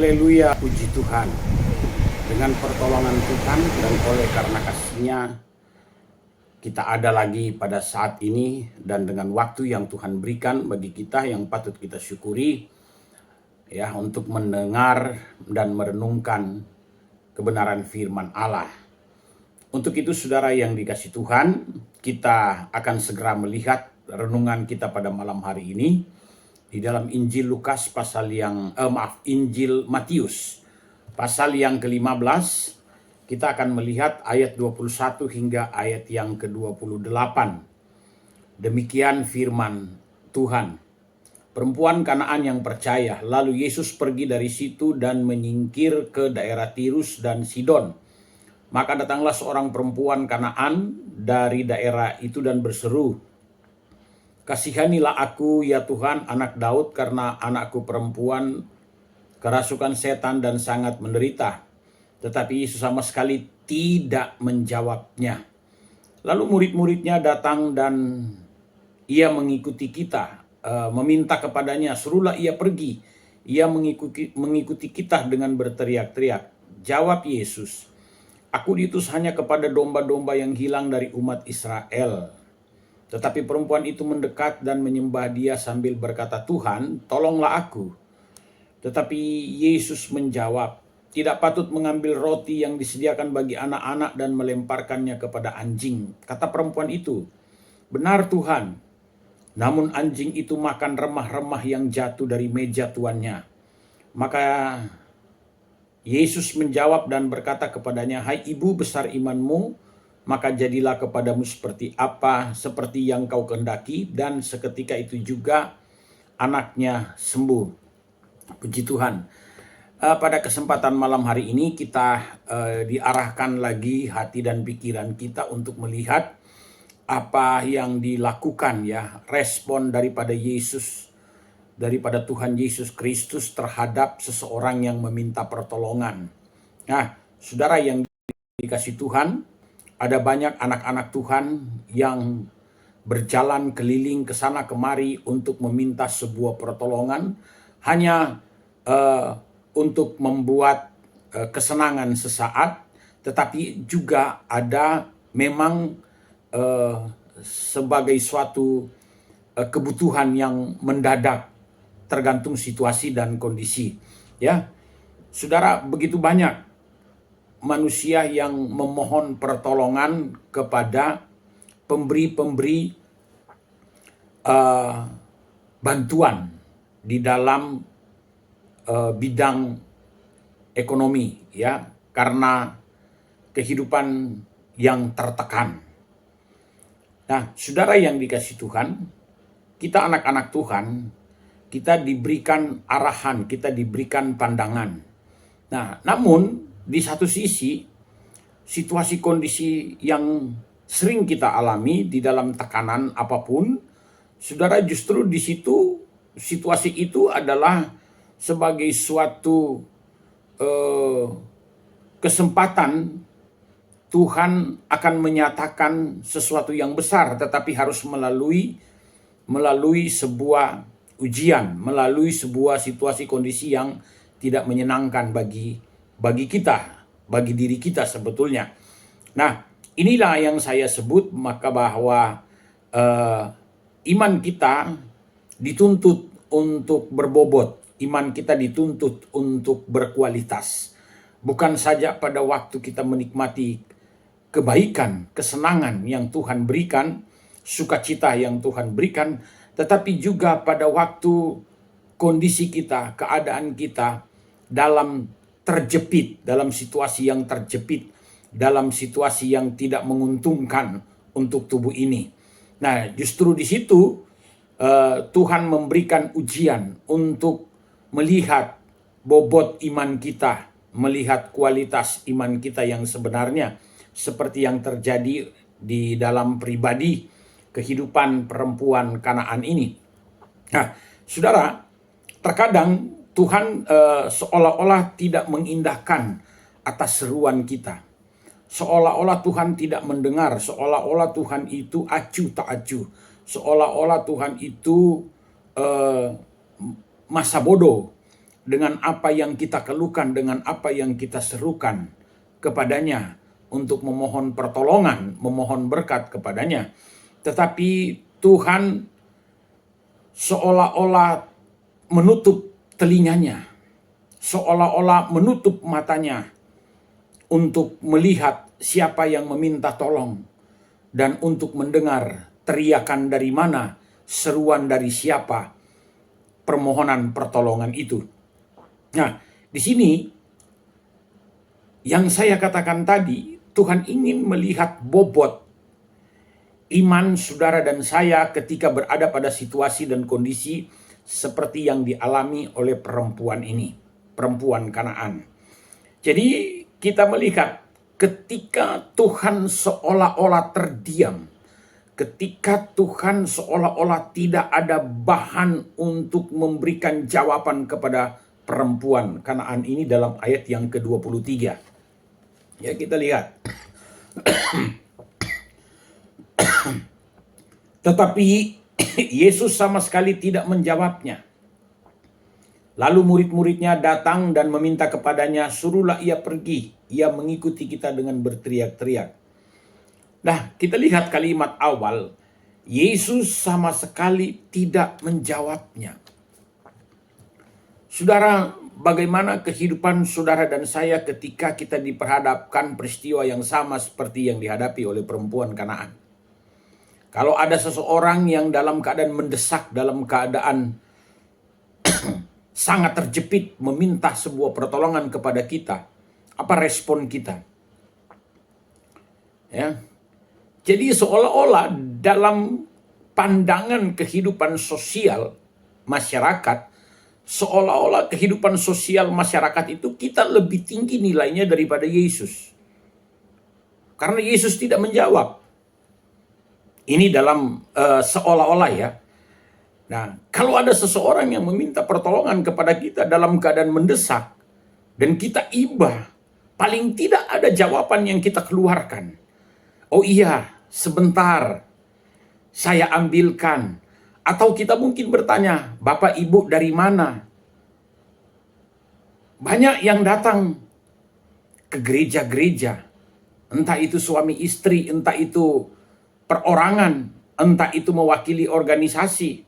Haleluya, puji Tuhan. Dengan pertolongan Tuhan dan oleh karena kasih-Nya, kita ada lagi pada saat ini dan dengan waktu yang Tuhan berikan bagi kita yang patut kita syukuri ya, untuk mendengar dan merenungkan kebenaran firman Allah. Untuk itu saudara yang dikasih Tuhan, kita akan segera melihat renungan kita pada malam hari ini di dalam Injil Lukas Injil Matius pasal yang ke-15. Kita akan melihat ayat 21 hingga ayat yang ke-28. Demikian firman Tuhan. Perempuan Kanaan yang percaya. Lalu Yesus pergi dari situ dan menyingkir ke daerah Tirus dan Sidon. Maka datanglah seorang perempuan Kanaan dari daerah itu dan berseru, "Kasihanilah aku ya Tuhan, anak Daud, karena anakku perempuan kerasukan setan dan sangat menderita." Tetapi Yesus sama sekali tidak menjawabnya. Lalu murid-muridnya datang dan ia mengikuti kita, meminta kepadanya, "Suruhlah ia pergi." Ia mengikuti kita dengan berteriak-teriak. Jawab Yesus, "Aku diutus hanya kepada domba-domba yang hilang dari umat Israel." Tetapi perempuan itu mendekat dan menyembah dia sambil berkata, "Tuhan, tolonglah aku." Tetapi Yesus menjawab, "Tidak patut mengambil roti yang disediakan bagi anak-anak dan melemparkannya kepada anjing." Kata perempuan itu, "Benar Tuhan, namun anjing itu makan remah-remah yang jatuh dari meja tuannya." Maka Yesus menjawab dan berkata kepadanya, "Hai ibu, besar imanmu, maka jadilah kepadamu seperti yang kau kehendaki." Dan seketika itu juga anaknya sembuh. Puji Tuhan. Pada kesempatan malam hari ini kita diarahkan lagi hati dan pikiran kita untuk melihat apa yang dilakukan ya, respon daripada Tuhan Yesus Kristus terhadap seseorang yang meminta pertolongan. Nah, saudara yang dikasih Tuhan, ada banyak anak-anak Tuhan yang berjalan keliling ke sana kemari untuk meminta sebuah pertolongan, hanya untuk membuat kesenangan sesaat, tetapi juga ada memang sebagai suatu kebutuhan yang mendadak, tergantung situasi dan kondisi. Ya, saudara, begitu banyak manusia yang memohon pertolongan kepada pemberi-pemberi bantuan di dalam bidang ekonomi, ya, karena kehidupan yang tertekan. Nah, saudara yang dikasih Tuhan, kita anak-anak Tuhan, kita diberikan arahan, kita diberikan pandangan. Nah, namun di satu sisi, situasi kondisi yang sering kita alami di dalam tekanan apapun, saudara, justru di situ situasi itu adalah sebagai suatu kesempatan Tuhan akan menyatakan sesuatu yang besar, tetapi harus melalui sebuah ujian, melalui sebuah situasi kondisi yang tidak menyenangkan bagi kita, bagi diri kita sebetulnya. Nah, inilah yang saya sebut maka bahwa iman kita dituntut untuk berbobot, iman kita dituntut untuk berkualitas. Bukan saja pada waktu kita menikmati kebaikan, kesenangan yang Tuhan berikan, sukacita yang Tuhan berikan, tetapi juga pada waktu kondisi kita, keadaan kita dalam terjepit, dalam situasi yang terjepit, dalam situasi yang tidak menguntungkan untuk tubuh ini. Nah, justru di situ Tuhan memberikan ujian untuk melihat bobot iman kita, melihat kualitas iman kita yang sebenarnya, seperti yang terjadi di dalam pribadi kehidupan perempuan Kanaan ini. Nah, saudara, terkadang Tuhan seolah-olah tidak mengindahkan atas seruan kita. Seolah-olah Tuhan tidak mendengar, seolah-olah Tuhan itu acuh tak acuh, seolah-olah Tuhan itu masa bodoh dengan apa yang kita keluhkan, dengan apa yang kita serukan kepadanya untuk memohon pertolongan, memohon berkat kepadanya. Tetapi Tuhan seolah-olah menutup telinganya, seolah-olah menutup matanya untuk melihat siapa yang meminta tolong dan untuk mendengar teriakan dari mana, seruan dari siapa, permohonan pertolongan itu. Nah, di sini yang saya katakan tadi, Tuhan ingin melihat bobot iman saudara dan saya ketika berada pada situasi dan kondisi seperti yang dialami oleh perempuan ini, perempuan Kanaan. Jadi kita melihat ketika Tuhan seolah-olah terdiam, ketika Tuhan seolah-olah tidak ada bahan untuk memberikan jawaban kepada perempuan Kanaan ini dalam ayat yang ke-23. Ya, kita lihat. Tetapi Yesus sama sekali tidak menjawabnya. Lalu murid-muridnya datang dan meminta kepadanya, suruhlah ia pergi. Ia mengikuti kita dengan berteriak-teriak. Nah, kita lihat kalimat awal. Yesus sama sekali tidak menjawabnya. Saudara, bagaimana kehidupan saudara dan saya ketika kita diperhadapkan peristiwa yang sama seperti yang dihadapi oleh perempuan Kanaan? Kalau ada seseorang yang dalam keadaan mendesak, dalam keadaan sangat terjepit meminta sebuah pertolongan kepada kita, apa respon kita? Ya. Jadi seolah-olah dalam pandangan kehidupan sosial masyarakat, seolah-olah kehidupan sosial masyarakat itu kita lebih tinggi nilainya daripada Yesus. Karena Yesus tidak menjawab. Ini dalam seolah-olah ya. Nah, kalau ada seseorang yang meminta pertolongan kepada kita dalam keadaan mendesak, dan kita iba, paling tidak ada jawaban yang kita keluarkan. Oh iya, sebentar, saya ambilkan. Atau kita mungkin bertanya, Bapak Ibu dari mana? Banyak yang datang ke gereja-gereja, entah itu suami istri, entah itu perorangan, entah itu mewakili organisasi,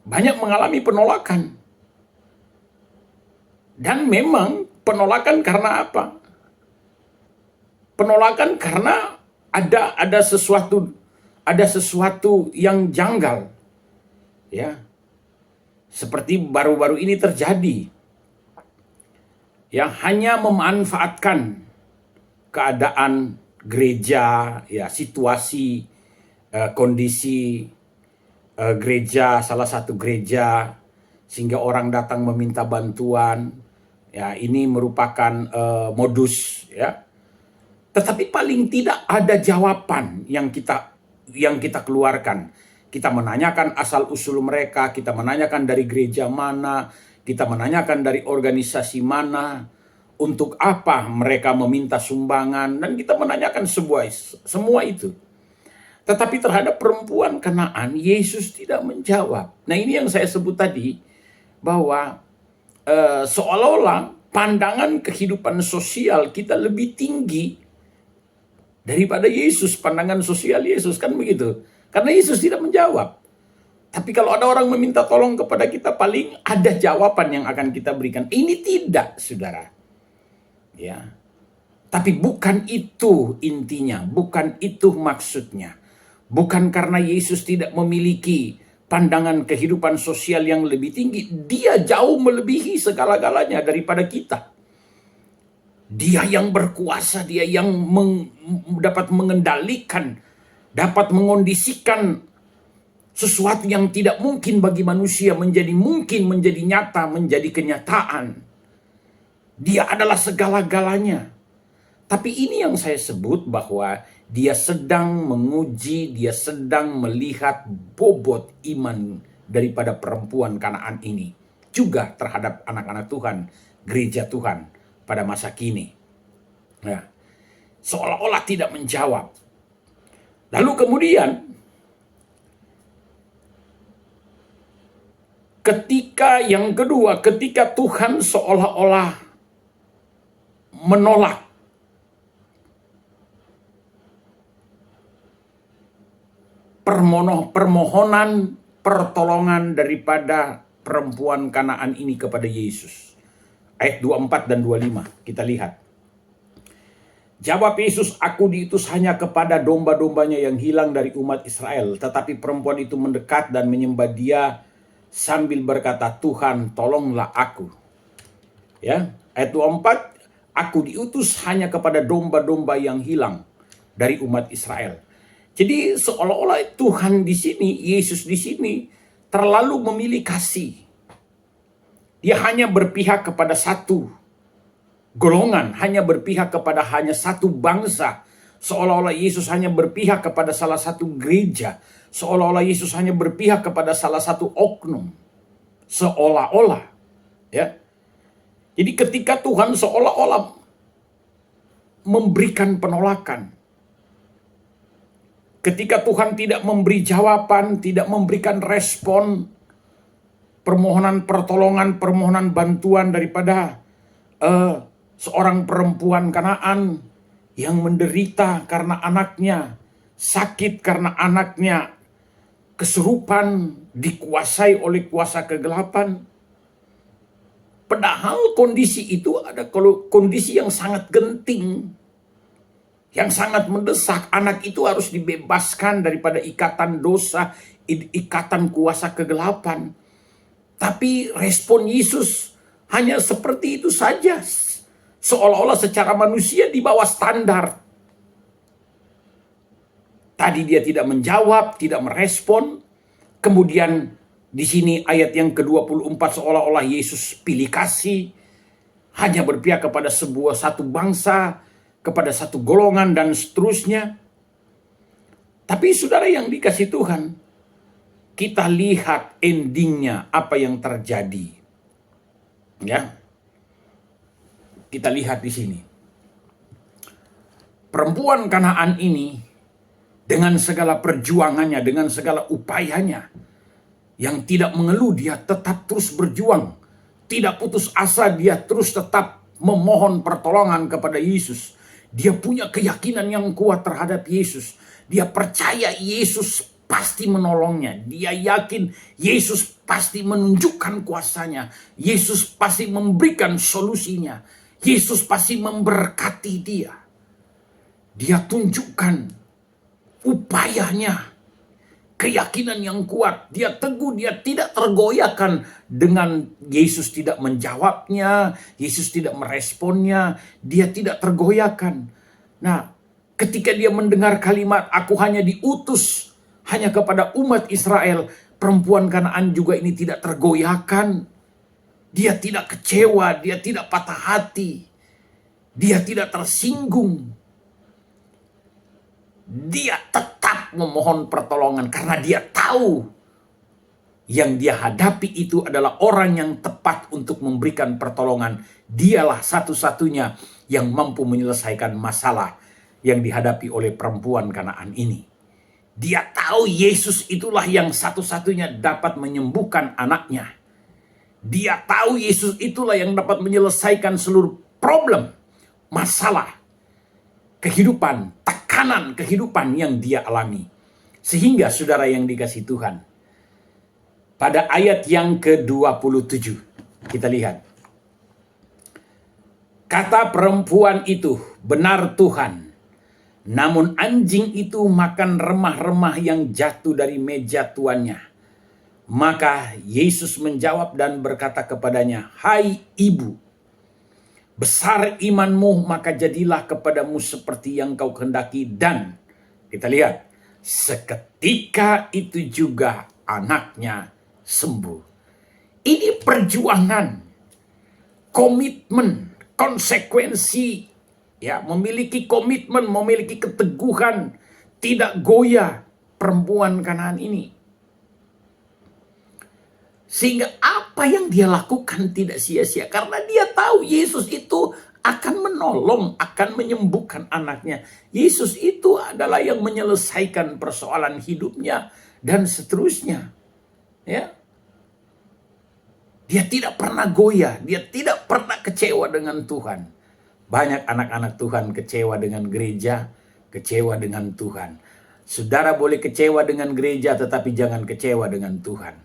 banyak mengalami penolakan. Dan memang penolakan karena apa? Penolakan karena ada sesuatu yang janggal. Ya. Seperti baru-baru ini terjadi. Yang hanya memanfaatkan keadaan gereja, ya, situasi, kondisi gereja, salah satu gereja, sehingga orang datang meminta bantuan. Ya, ini merupakan modus, ya. Tetapi paling tidak ada jawaban yang kita keluarkan. Kita menanyakan asal usul mereka, kita menanyakan dari gereja mana, kita menanyakan dari organisasi mana, untuk apa mereka meminta sumbangan, dan kita menanyakan semua itu. Tetapi terhadap perempuan Kanaan, Yesus tidak menjawab. Nah, ini yang saya sebut tadi, bahwa seolah-olah pandangan kehidupan sosial kita lebih tinggi daripada Yesus, pandangan sosial Yesus, kan begitu. Karena Yesus tidak menjawab. Tapi kalau ada orang meminta tolong kepada kita, paling ada jawaban yang akan kita berikan. Ini tidak, saudara. Ya, tapi bukan itu intinya, bukan itu maksudnya. Bukan karena Yesus tidak memiliki pandangan kehidupan sosial yang lebih tinggi, dia jauh melebihi segala-galanya daripada kita. Dia yang berkuasa, dia yang dapat mengendalikan, dapat mengondisikan sesuatu yang tidak mungkin bagi manusia menjadi mungkin, menjadi nyata, menjadi kenyataan. Dia adalah segala-galanya. Tapi ini yang saya sebut bahwa dia sedang menguji, dia sedang melihat bobot iman daripada perempuan Kanaan ini. Juga terhadap anak-anak Tuhan, gereja Tuhan pada masa kini. Nah, seolah-olah tidak menjawab. Lalu kemudian, Yang kedua, ketika Tuhan seolah-olah menolak permohonan pertolongan daripada perempuan Kanaan ini kepada Yesus. Ayat 24 dan 25 kita lihat. Jawab Yesus, "Aku diutus hanya kepada domba-dombanya yang hilang dari umat Israel." Tetapi perempuan itu mendekat dan menyembah Dia sambil berkata, "Tuhan, tolonglah aku." Ya, ayat 24, "Aku diutus hanya kepada domba-domba yang hilang dari umat Israel." Jadi seolah-olah Tuhan di sini, Yesus di sini terlalu memilih kasih. Dia hanya berpihak kepada satu golongan, hanya berpihak kepada hanya satu bangsa. Seolah-olah Yesus hanya berpihak kepada salah satu gereja. Seolah-olah Yesus hanya berpihak kepada salah satu oknum. Seolah-olah, ya. Jadi ketika Tuhan seolah-olah memberikan penolakan, ketika Tuhan tidak memberi jawaban, tidak memberikan respon, permohonan pertolongan, permohonan bantuan daripada seorang perempuan Kanaan yang menderita karena anaknya sakit, karena anaknya kesurupan, dikuasai oleh kuasa kegelapan. Padahal kondisi itu ada kondisi yang sangat genting, yang sangat mendesak. Anak itu harus dibebaskan daripada ikatan dosa, ikatan kuasa kegelapan. Tapi respon Yesus hanya seperti itu saja. Seolah-olah secara manusia di bawah standar. Tadi dia tidak menjawab, tidak merespon. Kemudian di sini ayat yang ke-24 seolah-olah Yesus pilih kasih. Hanya berpihak kepada satu bangsa, kepada satu golongan dan seterusnya. Tapi saudara yang dikasih Tuhan, kita lihat endingnya apa yang terjadi. Ya. Kita lihat di sini. Perempuan Kanaan ini dengan segala perjuangannya, dengan segala upayanya, yang tidak mengeluh, dia tetap terus berjuang. Tidak putus asa, dia terus tetap memohon pertolongan kepada Yesus. Dia punya keyakinan yang kuat terhadap Yesus. Dia percaya Yesus pasti menolongnya. Dia yakin Yesus pasti menunjukkan kuasanya. Yesus pasti memberikan solusinya. Yesus pasti memberkati dia. Dia tunjukkan upayanya, keyakinan yang kuat. Dia teguh, dia tidak tergoyahkan dengan Yesus tidak menjawabnya, Yesus tidak meresponnya, dia tidak tergoyahkan. Nah, ketika dia mendengar kalimat, "Aku hanya diutus hanya kepada umat Israel," perempuan Kanaan juga ini tidak tergoyahkan. Dia tidak kecewa, dia tidak patah hati, dia tidak tersinggung. Dia tetap memohon pertolongan karena dia tahu yang dia hadapi itu adalah orang yang tepat untuk memberikan pertolongan. Dialah satu-satunya yang mampu menyelesaikan masalah yang dihadapi oleh perempuan Kanaan ini. Dia tahu Yesus itulah yang satu-satunya dapat menyembuhkan anaknya. Dia tahu Yesus itulah yang dapat menyelesaikan seluruh problem, masalah, kehidupan, tekanan kehidupan yang dia alami. Sehingga saudara yang dikasih Tuhan, pada ayat yang ke-27 kita lihat. Kata perempuan itu, "Benar Tuhan, namun anjing itu makan remah-remah yang jatuh dari meja tuannya." Maka Yesus menjawab dan berkata kepadanya, "Hai ibu, besar imanmu, maka jadilah kepadamu seperti yang kau kehendaki." Dan kita lihat, seketika itu juga anaknya sembuh. Ini perjuangan, komitmen, konsekuensi, ya, memiliki komitmen, memiliki keteguhan, tidak goyah perempuan Kanaan ini. Sehingga apa yang dia lakukan tidak sia-sia. Karena dia tahu Yesus itu akan menolong, akan menyembuhkan anaknya. Yesus itu adalah yang menyelesaikan persoalan hidupnya dan seterusnya. Ya. Dia tidak pernah goyah, dia tidak pernah kecewa dengan Tuhan. Banyak anak-anak Tuhan kecewa dengan gereja, kecewa dengan Tuhan. Saudara boleh kecewa dengan gereja, tetapi jangan kecewa dengan Tuhan.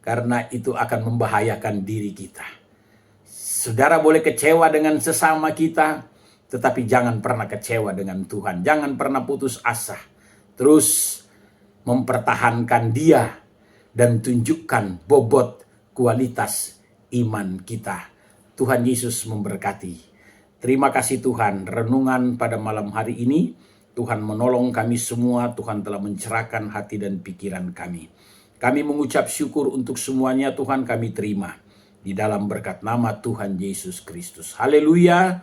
Karena itu akan membahayakan diri kita. Saudara boleh kecewa dengan sesama kita, tetapi jangan pernah kecewa dengan Tuhan. Jangan pernah putus asa. Terus mempertahankan Dia dan tunjukkan bobot kualitas iman kita. Tuhan Yesus memberkati. Terima kasih Tuhan, renungan pada malam hari ini, Tuhan menolong kami semua, Tuhan telah mencerahkan hati dan pikiran kami. Kami mengucap syukur untuk semuanya, Tuhan kami terima. Di dalam berkat nama Tuhan Yesus Kristus. Haleluya,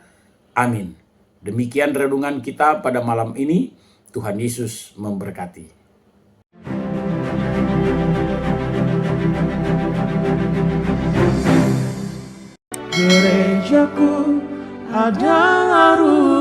amin. Demikian renungan kita pada malam ini, Tuhan Yesus memberkati. Gerejaku ada arus